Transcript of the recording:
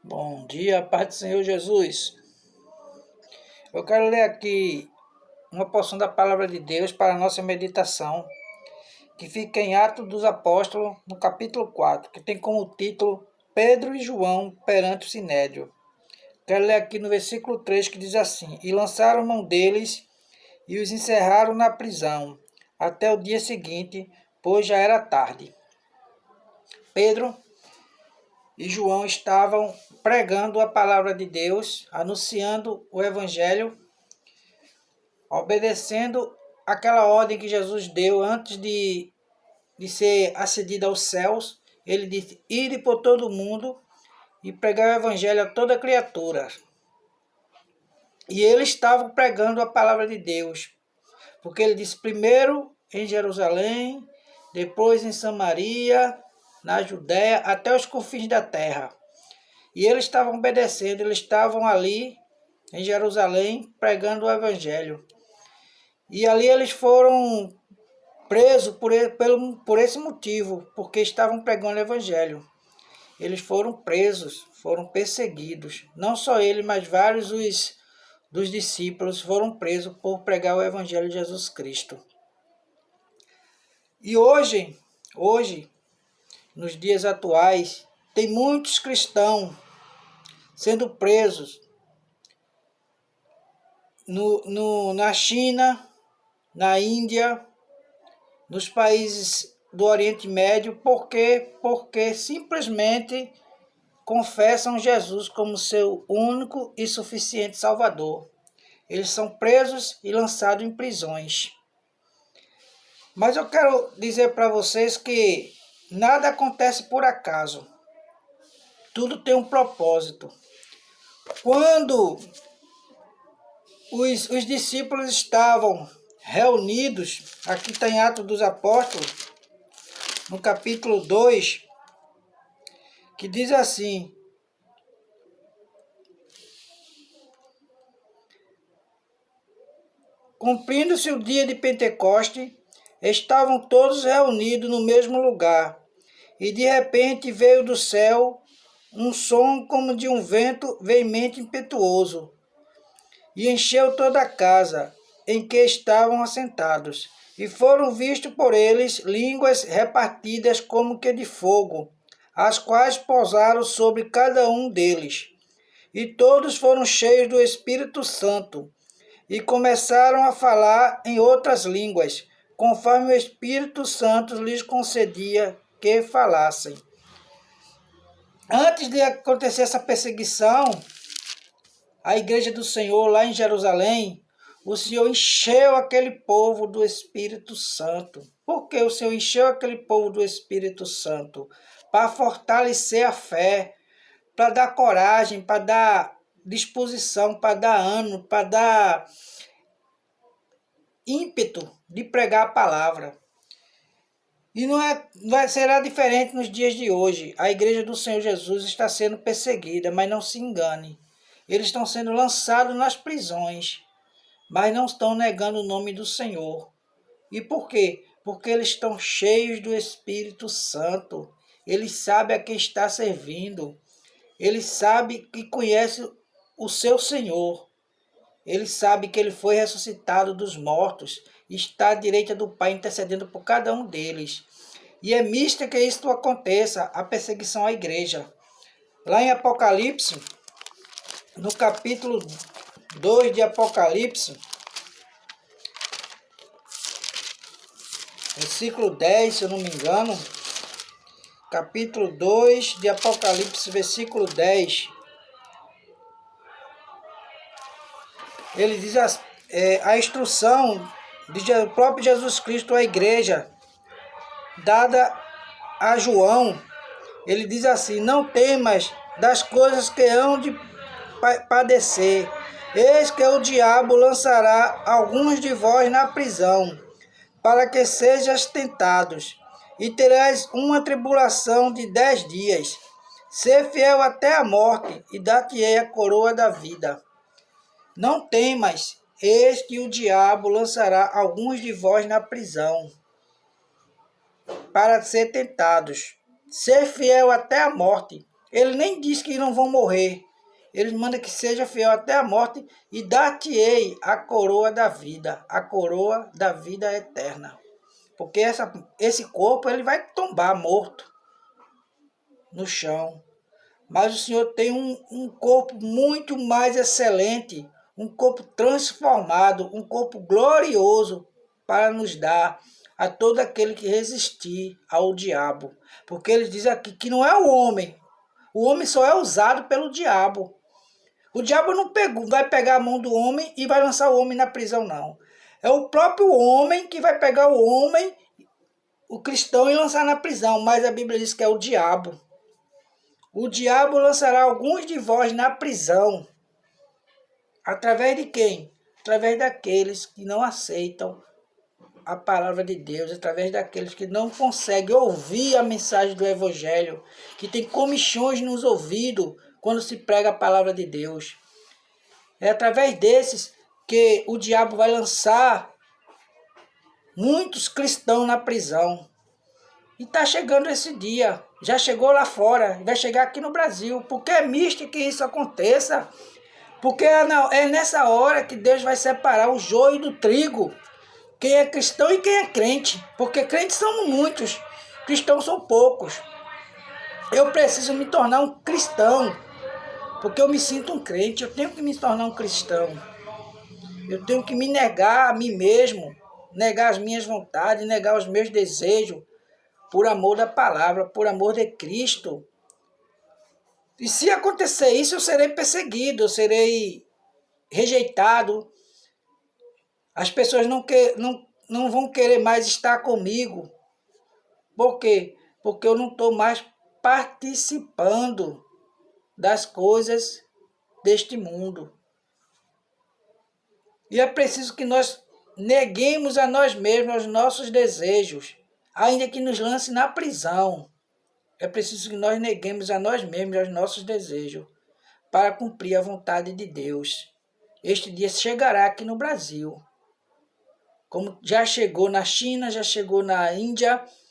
Bom dia, paz do Senhor Jesus. Eu quero ler aqui uma porção da palavra de Deus para a nossa meditação, que fica em Atos dos Apóstolos, no capítulo 4, que tem como título Pedro e João perante o Sinédrio. Quero ler aqui no versículo 3, que diz assim: E lançaram mão deles e os encerraram na prisão, até o dia seguinte, pois já era tarde. Pedro e João estavam pregando a palavra de Deus, anunciando o Evangelho, obedecendo aquela ordem que Jesus deu antes de ser ascendido aos céus. Ele disse: Ide por todo o mundo e pregar o Evangelho a toda criatura. E eles estavam pregando a palavra de Deus, porque ele disse: primeiro em Jerusalém, depois em Samaria, na Judéia, até os confins da terra. E eles estavam obedecendo, eles estavam ali em Jerusalém pregando o Evangelho. E ali eles foram presos por esse motivo, porque estavam pregando o Evangelho. Eles foram presos, foram perseguidos. Não só ele, mas vários dos discípulos foram presos por pregar o Evangelho de Jesus Cristo. E hoje, nos dias atuais, tem muitos cristãos sendo presos na China, na Índia, nos países do Oriente Médio, porque simplesmente confessam Jesus como seu único e suficiente Salvador. Eles são presos e lançados em prisões. Mas eu quero dizer para vocês que nada acontece por acaso. Tudo tem um propósito. Quando os discípulos estavam reunidos, aqui está em Atos dos Apóstolos, no capítulo 2, que diz assim: Cumprindo-se o dia de Pentecoste, estavam todos reunidos no mesmo lugar, e de repente veio do céu um som como de um vento veemente e impetuoso, e encheu toda a casa em que estavam assentados. E foram vistos por eles línguas repartidas como que de fogo, as quais pousaram sobre cada um deles. E todos foram cheios do Espírito Santo, e começaram a falar em outras línguas, conforme o Espírito Santo lhes concedia que falassem. Antes de acontecer essa perseguição, a igreja do Senhor lá em Jerusalém, o Senhor encheu aquele povo do Espírito Santo. Por que o Senhor encheu aquele povo do Espírito Santo? Para fortalecer a fé, para dar coragem, para dar disposição, para dar ânimo, para dar ímpeto de pregar a palavra. E será diferente nos dias de hoje. A igreja do Senhor Jesus está sendo perseguida, mas não se engane. Eles estão sendo lançados nas prisões, mas não estão negando o nome do Senhor. E por quê? Porque eles estão cheios do Espírito Santo. Eles sabem a quem está servindo. Eles sabem que conhece o seu Senhor. Eles sabem que ele foi ressuscitado dos mortos e está à direita do Pai intercedendo por cada um deles. E é mista que isto aconteça, a perseguição à igreja. Lá em Apocalipse, no capítulo 2 de Apocalipse, versículo 10, se eu não me engano, capítulo 2 de Apocalipse, versículo 10, ele diz a instrução do próprio Jesus Cristo à igreja, dada a João. Ele diz assim: não temas das coisas que hão de padecer. Eis que o diabo lançará alguns de vós na prisão, para que sejais tentados, e terás uma tribulação de 10 dias. Ser fiel até a morte, e dar-te-ei a coroa da vida. Não temas, eis que o diabo lançará alguns de vós na prisão, para ser tentados. Ser fiel até a morte, Ele nem diz que não vão morrer. Ele manda que seja fiel até a morte e dar-te-ei a coroa da vida eterna. Porque esse corpo ele vai tombar morto no chão. Mas o Senhor tem um corpo muito mais excelente, um corpo transformado, um corpo glorioso para nos dar a todo aquele que resistir ao diabo. Porque ele diz aqui que não é o homem só é usado pelo diabo. O diabo não vai pegar a mão do homem e vai lançar o homem na prisão, não. É o próprio homem que vai pegar o homem, o cristão, e lançar na prisão. Mas a Bíblia diz que é o diabo. O diabo lançará alguns de vós na prisão. Através de quem? Através daqueles que não aceitam a palavra de Deus, através daqueles que não conseguem ouvir a mensagem do Evangelho, que tem comichões nos ouvidos quando se prega a palavra de Deus. É através desses que o diabo vai lançar muitos cristãos na prisão. E está chegando esse dia. Já chegou lá fora, vai chegar aqui no Brasil. Porque é misto que isso aconteça. Porque é nessa hora que Deus vai separar o joio do trigo. Quem é cristão e quem é crente. Porque crentes são muitos, cristãos são poucos. Eu preciso me tornar um cristão. Porque eu me sinto um crente, eu tenho que me tornar um cristão. Eu tenho que me negar a mim mesmo, negar as minhas vontades, negar os meus desejos, por amor da palavra, por amor de Cristo. E se acontecer isso, eu serei perseguido, eu serei rejeitado. As pessoas não vão querer mais estar comigo. Por quê? Porque eu não estou mais participando das coisas deste mundo. E é preciso que nós neguemos a nós mesmos os nossos desejos, ainda que nos lance na prisão. É preciso que nós neguemos a nós mesmos os nossos desejos para cumprir a vontade de Deus. Este dia chegará aqui no Brasil. Como já chegou na China, já chegou na Índia,